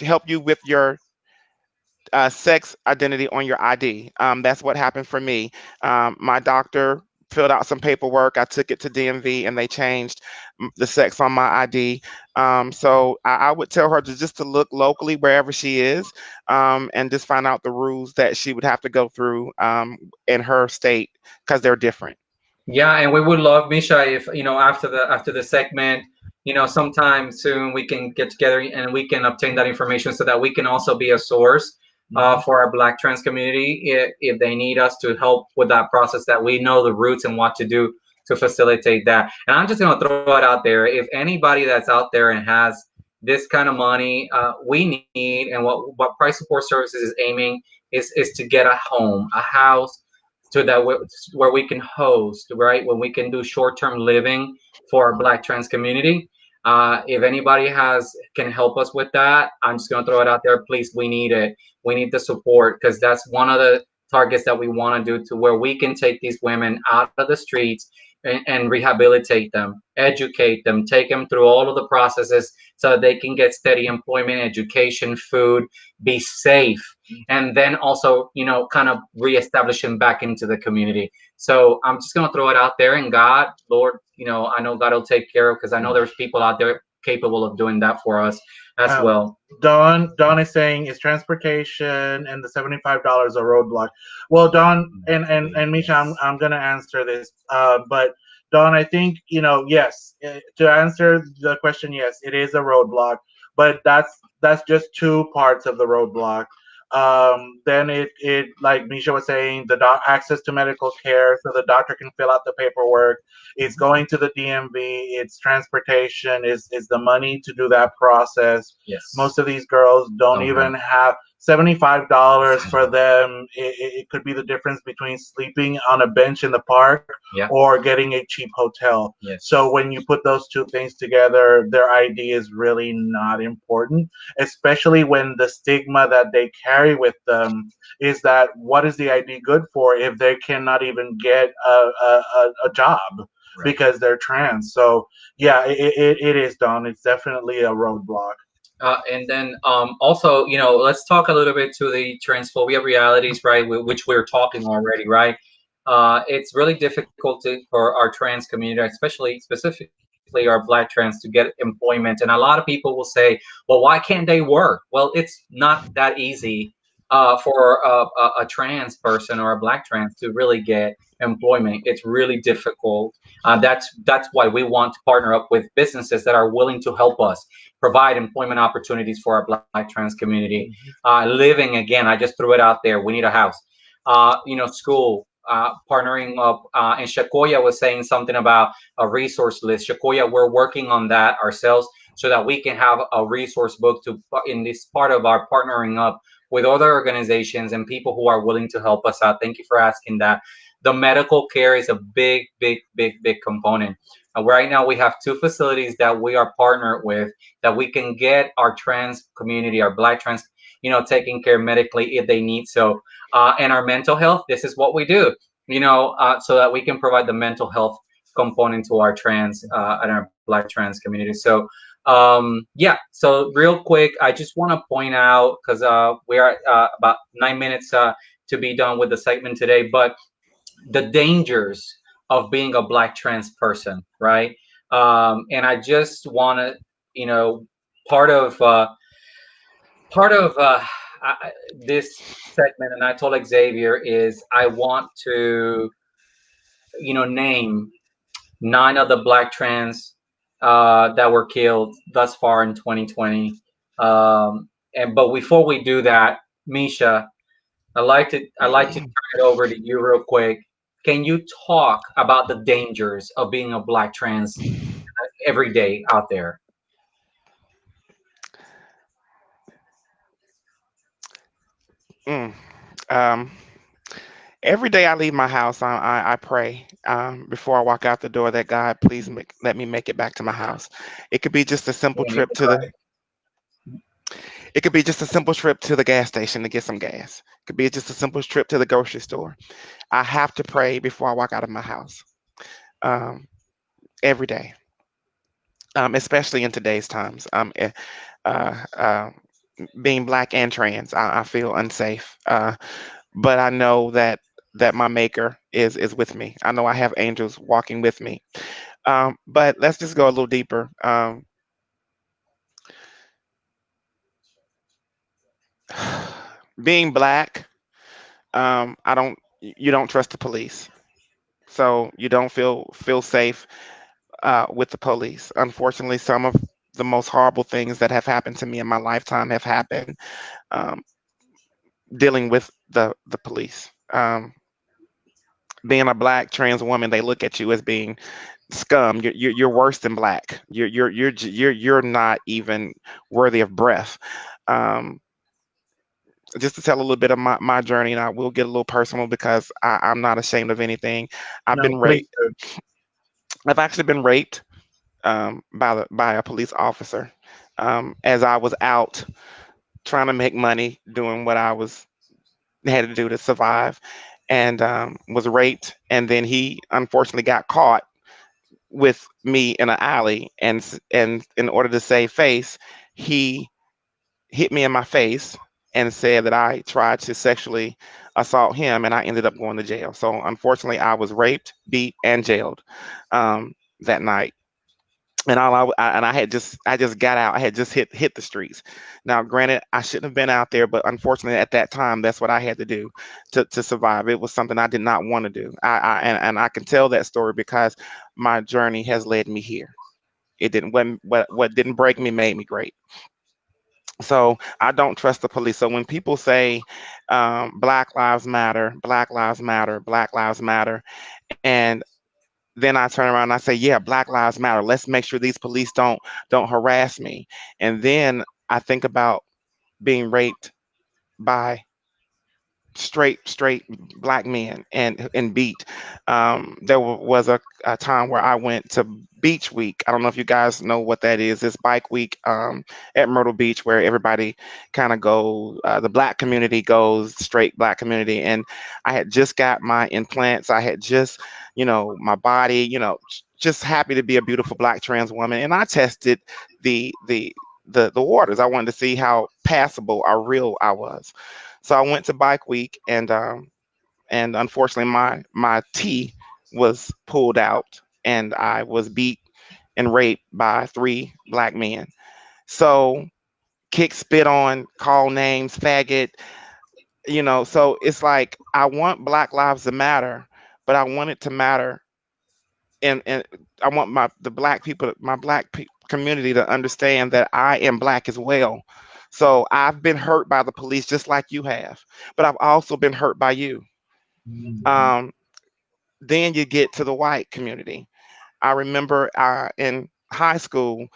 help you with your sex identity on your ID. That's what happened for me. My doctor filled out some paperwork. I took it to DMV and they changed the sex on my ID. So I would tell her to look locally wherever she is, and just find out the rules that she would have to go through in her state because they're different. Yeah, and we would love, Misha, if after the segment, sometime soon we can get together and we can obtain that information so that we can also be a source for our Black trans community if they need us to help with that process, that we know the roots and what to do to facilitate that. And I'm just going to throw it out there. If anybody that's out there and has this kind of money, we need, and what Price Support Services is aiming is to get a home, a house, so that where we can host, right? When we can do short-term living for our Black trans community. If anybody can help us with that, I'm just gonna throw it out there. Please, we need it. We need the support, because that's one of the targets that we want to do, to where we can take these women out of the streets and rehabilitate them, educate them, take them through all of the processes so that they can get steady employment, education, food, be safe, and then also, kind of reestablish them back into the community. So I'm just going to throw it out there, and God, Lord, I know God will take care of, because I know there's people out there capable of doing that for us as well. Don is saying, is transportation and the $75 a roadblock? Well, Don and Misha, I'm gonna answer this. But Don, I think yes. To answer the question, yes, it is a roadblock, but that's just two parts of the roadblock. Then it like Misha was saying, the access to medical care, so the doctor can fill out the paperwork. It's going to the DMV. It's transportation. Is the money to do that process. Yes. Most of these girls don't even have $75 for them. It could be the difference between sleeping on a bench in the park or getting a cheap hotel. Yes. So when you put those two things together, their ID is really not important, especially when the stigma that they carry with them is that what is the ID good for if they cannot even get a job because they're trans. So yeah, it is, Don. It's definitely a roadblock. And then also, let's talk a little bit to the transphobia realities, right? Which we're talking already, right? It's really difficult for our trans community, specifically our Black trans, to get employment. And a lot of people will say, well, why can't they work? Well, it's not that easy for a trans person or a Black trans to really get employment. It's really difficult. That's why we want to partner up with businesses that are willing to help us provide employment opportunities for our Black trans community. Living, again, I just threw it out there. We need a house. School, partnering up. And Shakoya was saying something about a resource list. Shakoya, we're working on that ourselves so that we can have a resource book in this part of our partnering up with other organizations and people who are willing to help us out. Thank you for asking that. The medical care is a big, big, big, big component. Right now, we have two facilities that we are partnered with that we can get our trans community, our Black trans, taken care medically if they need so. And our mental health, this is what we do, so that we can provide the mental health component to our trans and our Black trans community. So so real quick, I just want to point out, because we are about 9 minutes to be done with the segment today, but the dangers of being a Black trans person, right? And I just want to, part of this segment, and I told Xavier, is I want to, name 9 of the Black trans that were killed thus far in 2020. But before we do that, Misha, I'd like to turn it over to you real quick. Can you talk about the dangers of being a Black trans every day out there? Every day I leave my house, I pray before I walk out the door that God, please let me make it back to my house. It could be just a simple trip to the gas station to get some gas. It could be just a simple trip to the grocery store. I have to pray before I walk out of my house every day, especially in today's times. Being Black and trans, I feel unsafe. But I know that my Maker is with me. I know I have angels walking with me. But let's just go a little deeper. Being Black, you don't trust the police, so you don't feel safe with the police. Unfortunately, some of the most horrible things that have happened to me in my lifetime have happened um, dealing with the police. Being a black trans woman, they look at you as being scum. You're worse than black. You're not even worthy of breath. Um, just to tell a little bit of my journey, and I will get a little personal because I'm not ashamed of anything. I've No, been please raped. do. I've actually been raped by a police officer as I was out trying to make money, doing what I was had to do to survive, and was raped. And then he unfortunately got caught with me in an alley, and in order to save face, he hit me in my face and said that I tried to sexually assault him, and I ended up going to jail. So unfortunately, I was raped, beat, and jailed that night. And I just got out. I had just hit the streets. Now, granted, I shouldn't have been out there, but unfortunately, at that time, that's what I had to do to survive. It was something I did not want to do. And I can tell that story because my journey has led me here. It didn't what didn't break me made me great. So I don't trust the police. So when people say Black Lives Matter, Black Lives Matter, Black Lives Matter, and then I turn around and I say, yeah, Black Lives Matter. Let's make sure these police don't harass me. And then I think about being raped by straight black men and beat. There was a time where I went to Beach Week. I don't know if you guys know what that is. It's bike week at Myrtle Beach, where everybody kind of goes. The black community goes, straight black community. And I had just got my implants. I had just, my body, just happy to be a beautiful black trans woman. And I tested the the the waters. I wanted to see how passable or real I was. So I went to Bike Week, and unfortunately my T was pulled out, and I was beat and raped by three black men. So kick, spit on, call names, faggot, So it's like I want Black Lives to matter, but I want it to matter, and I want the black people, my community, to understand that I am black as well. So I've been hurt by the police just like you have, but I've also been hurt by you. Um, then you get to the white community. I remember in high school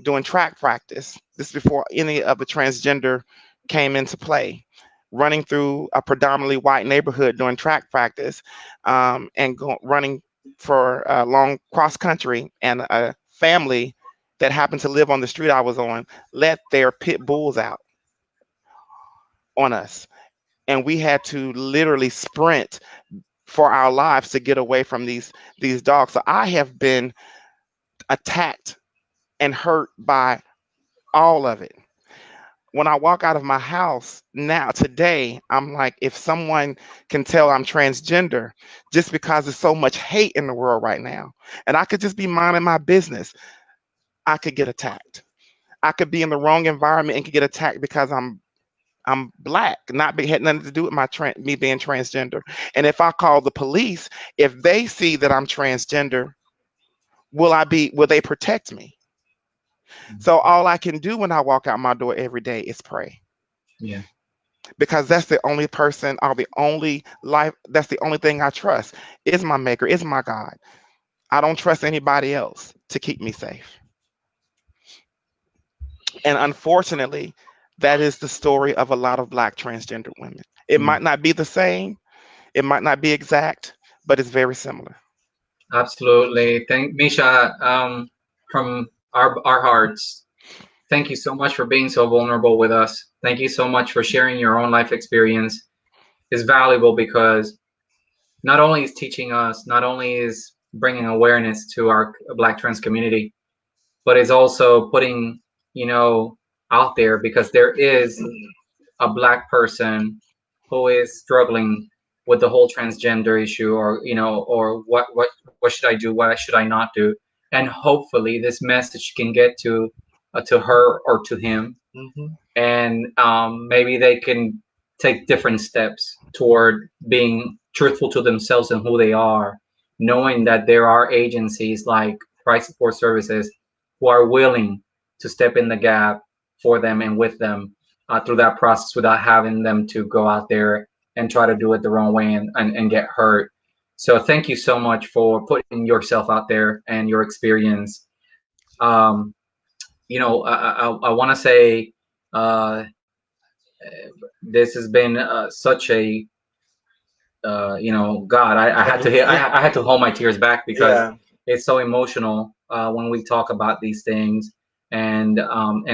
doing track practice. This is before any of the transgender came into play. Running through a predominantly white neighborhood doing track practice, and running for a long cross country, and a family that happened to live on the street I was on let their pit bulls out on us, and we had to literally sprint for our lives to get away from these dogs. So I have been attacked and hurt by all of it. When I walk out of my house now today, I'm like, if someone can tell I'm transgender, just because there's so much hate in the world right now, and I could just be minding my business, I could get attacked. I could be in the wrong environment and could get attacked because I'm black, had nothing to do with me being transgender. And if I call the police, if they see that I'm transgender, will they protect me? So all I can do when I walk out my door every day is pray. Yeah. Because that's the only person, or the only life, that's the only thing I trust, is my maker, is my God. I don't trust anybody else to keep me safe. And unfortunately, that is the story of a lot of black transgender women. It might not be the same, it might not be exact, but it's very similar. Absolutely. Thank Misha, from our hearts. Thank you so much for being so vulnerable with us. Thank you so much for sharing your own life experience. It's valuable because not only is teaching us, not only is bringing awareness to our Black trans community, but it's also putting, out there, because there is a Black person who is struggling with the whole transgender issue, or or what should I do, what should I not do, and hopefully this message can get to her or to him, and maybe they can take different steps toward being truthful to themselves and who they are, knowing that there are agencies like right support services who are willing to step in the gap for them and with them through that process without having them to go out there and try to do it the wrong way and get hurt. So thank you so much for putting yourself out there and your experience. Um, I want to say uh, this has been such a God, I had to I had to hold my tears back because Yeah. it's so emotional when we talk about these things, and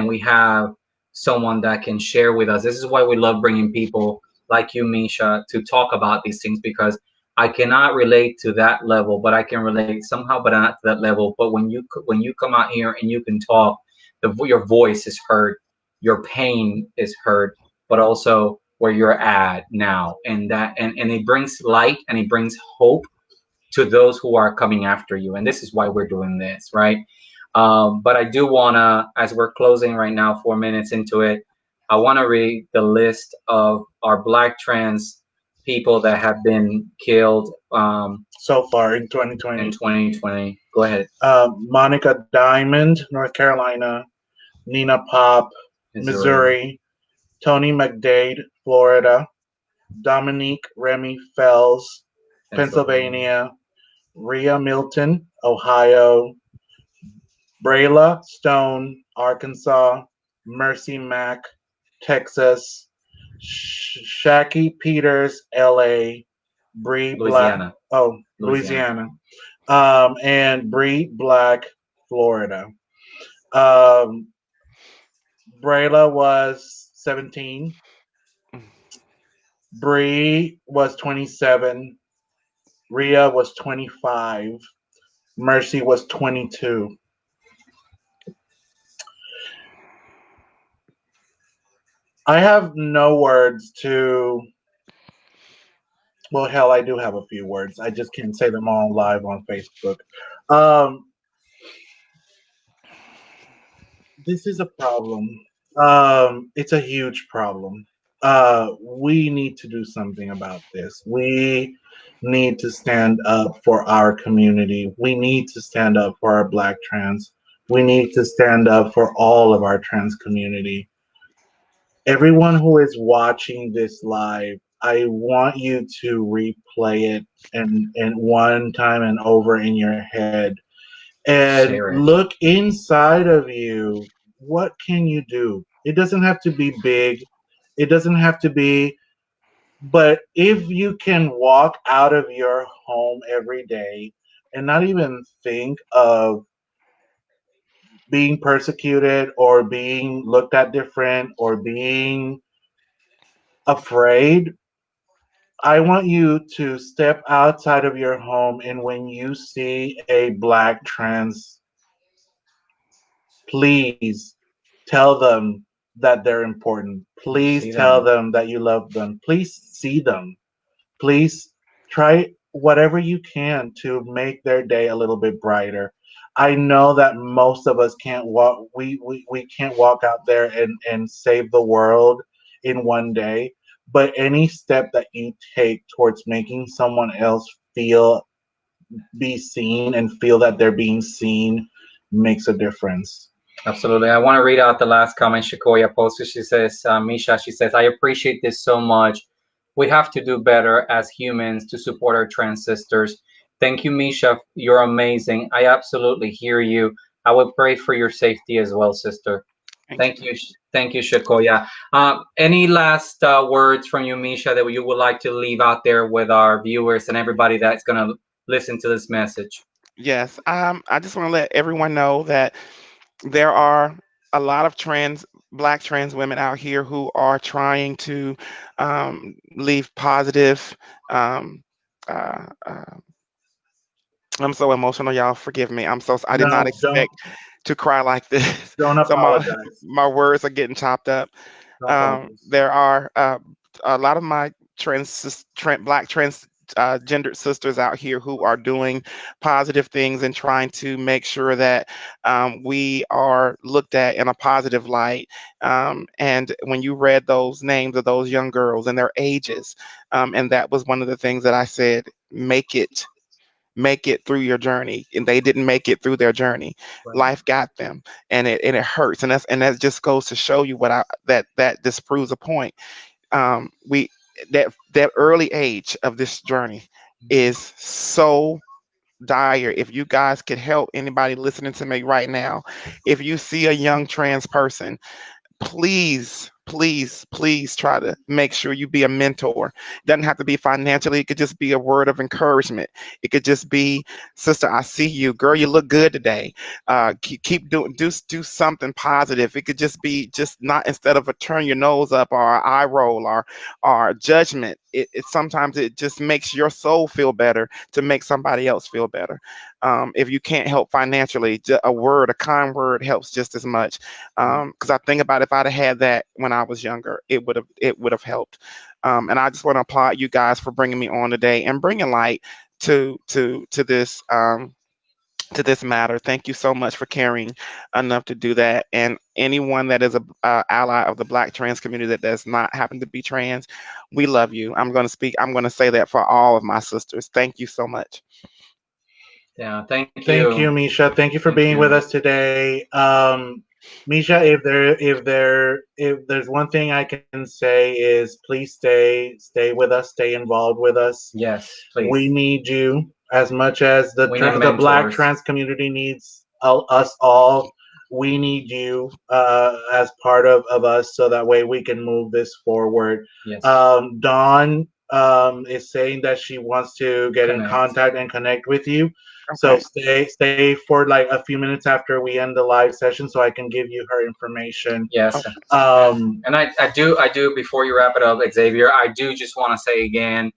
we have someone that can share with us. This is why we love bringing people like you, Misha, to talk about these things, because I cannot relate to that level, but I can relate somehow, but not to that level. But when you come out here and you can talk, your voice is heard, your pain is heard, but also where you're at now, and it brings light and it brings hope to those who are coming after you, and this is why we're doing this, right? But I do want to, as we're closing right now, 4 minutes into it, I want to read the list of our Black trans people that have been killed So far in in 2020, 2020. Go ahead. Monica Diamond, North Carolina; Nina Pop, Missouri. Missouri; Tony McDade, Florida; Dominique Remy Fells, Pennsylvania. Pennsylvania; Rhea Milton, Ohio; Brayla Stone, Arkansas; Mercy Mack, Texas; Shaki Peters, LA; Bree Black, Louisiana. oh, Louisiana. Louisiana; and Bree Black, Florida. Um, Brayla was 17. Bree was 27. Rhea was 25. Mercy was 22. I have no words to. Well, hell, I do have a few words. I just can't say them all live on Facebook. Um, this is a problem. It's a huge problem. We need to do something about this. We need to stand up for our community. We need to stand up for our Black trans. We need to stand up for all of our trans community. Everyone who is watching this live, I want you to replay it and one time and over in your head and Share it. look inside of you. What can you do? It doesn't have to be big. It doesn't have to be, but if you can walk out of your home every day and not even think of being persecuted or being looked at different or being afraid, I want you to step outside of your home, and when you see a Black trans, please tell them that they're important. Please See tell them. them that you love them. Please see them. Please try whatever you can to make their day a little bit brighter. I know that most of us can't walk we can't walk out there and save the world in one day, but any step that you take towards making someone else feel be seen and feel that they're being seen makes a difference. Absolutely. I want to read out the last comment Shakoya posted. She says, Misha, she says, I appreciate this so much. We have to do better as humans to support our trans sisters. Thank you, Misha. You're amazing. I absolutely hear you. I will pray for your safety as well, sister. Thank Thank you. you. Thank you, Shakoya. Any last words from you, Misha, that you would like to leave out there with our viewers and everybody that's going to listen to this message? Yes, I just want to let everyone know that there are a lot of Black trans women out here who are trying to leave positive. Um, uh, uh, I'm so emotional, y'all. Forgive me. I did not No, expect to cry like this. don't So my apologize. my words are getting chopped up. Don't apologize. There are a lot of my Black trans gendered sisters out here who are doing positive things and trying to make sure that we are looked at in a positive light. And when you read those names of those young girls and their ages, and that was one of the things that I said, make it. make it through your journey, and they didn't make it through their journey. Right. Life got them, and it hurts, and that just goes to show you what that disproves a point. We that early age of this journey is so dire. If you guys could help anybody listening to me right now, if you see a young trans person, please, please, please try to make sure you be a mentor. It doesn't have to be financially. It could just be a word of encouragement. It could just be, sister, I see you, girl. You look good today. Keep doing, do something positive. It could just be just not, instead of a turn your nose up or eye roll or judgment. It sometimes it just makes your soul feel better to make somebody else feel better. If you can't help financially, a word, a kind word helps just as much. Because I think about, if I'd have had that when I was younger, it would have helped. And I just want to applaud you guys for bringing me on today and bringing light to this to this matter. Thank you so much for caring enough to do that. And anyone that is a ally of the Black trans community that does not happen to be trans, we love you. I'm going to say that for all of my sisters. Thank you so much. Yeah, thank Thank you. you, Misha. Thank you for Thank being you. with us today. Misha, if there's one thing I can say is, please stay with us, stay involved with us. Yes, please. We need you as much as the We need Black mentors. trans community needs us all. We need you as part of us, so that way we can move this forward. Yes. Dawn is saying that she wants to get in contact and connect with you. Okay. So stay for like a few minutes after we end the live session, so I can give you her information. Yes. And I do before you wrap it up, Xavier, I do just want to say again,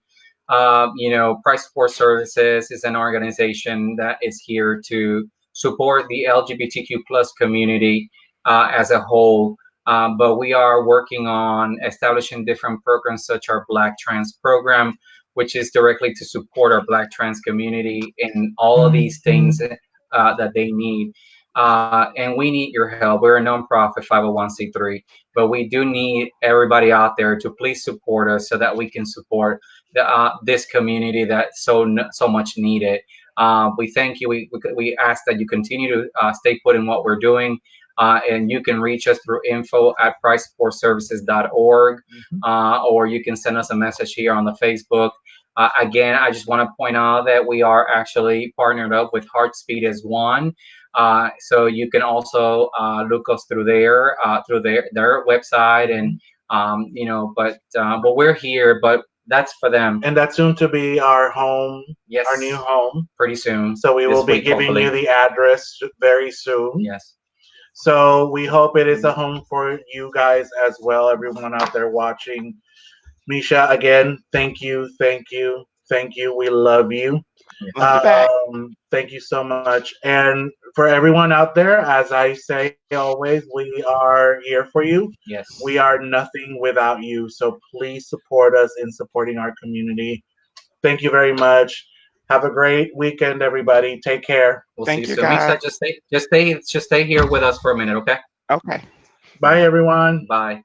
Price Support Services is an organization that is here to support the LGBTQ plus community as a whole. But we are working on establishing different programs, such as our Black Trans program, which is directly to support our Black trans community in all of these things that they need. And we need your help. We're a nonprofit 501c3, but we do need everybody out there to please support us so that we can support this community that so much needed. We thank you. We ask that you continue to stay put in what we're doing. And you can reach us through info@pricesupportservices.org, or you can send us a message here on the Facebook. Again, I just want to point out that we are actually partnered up with Heartspeed as one. So you can also look us through their website, and but we're here, but that's for them. And that's soon to be our home, yes, our new home, pretty soon. So we will be giving you the address very soon. Yes. So we hope it is a home for you guys as well, everyone out there watching. Misha, again, thank you. We love you. Thank you so much. And for everyone out there, as I say always, we are here for you. Yes. We are nothing without you. So please support us in supporting our community. Thank you very much. Have a great weekend, everybody. Take care. We'll see you soon. Misha, just stay here with us for a minute, okay? Okay. Bye, everyone. Bye.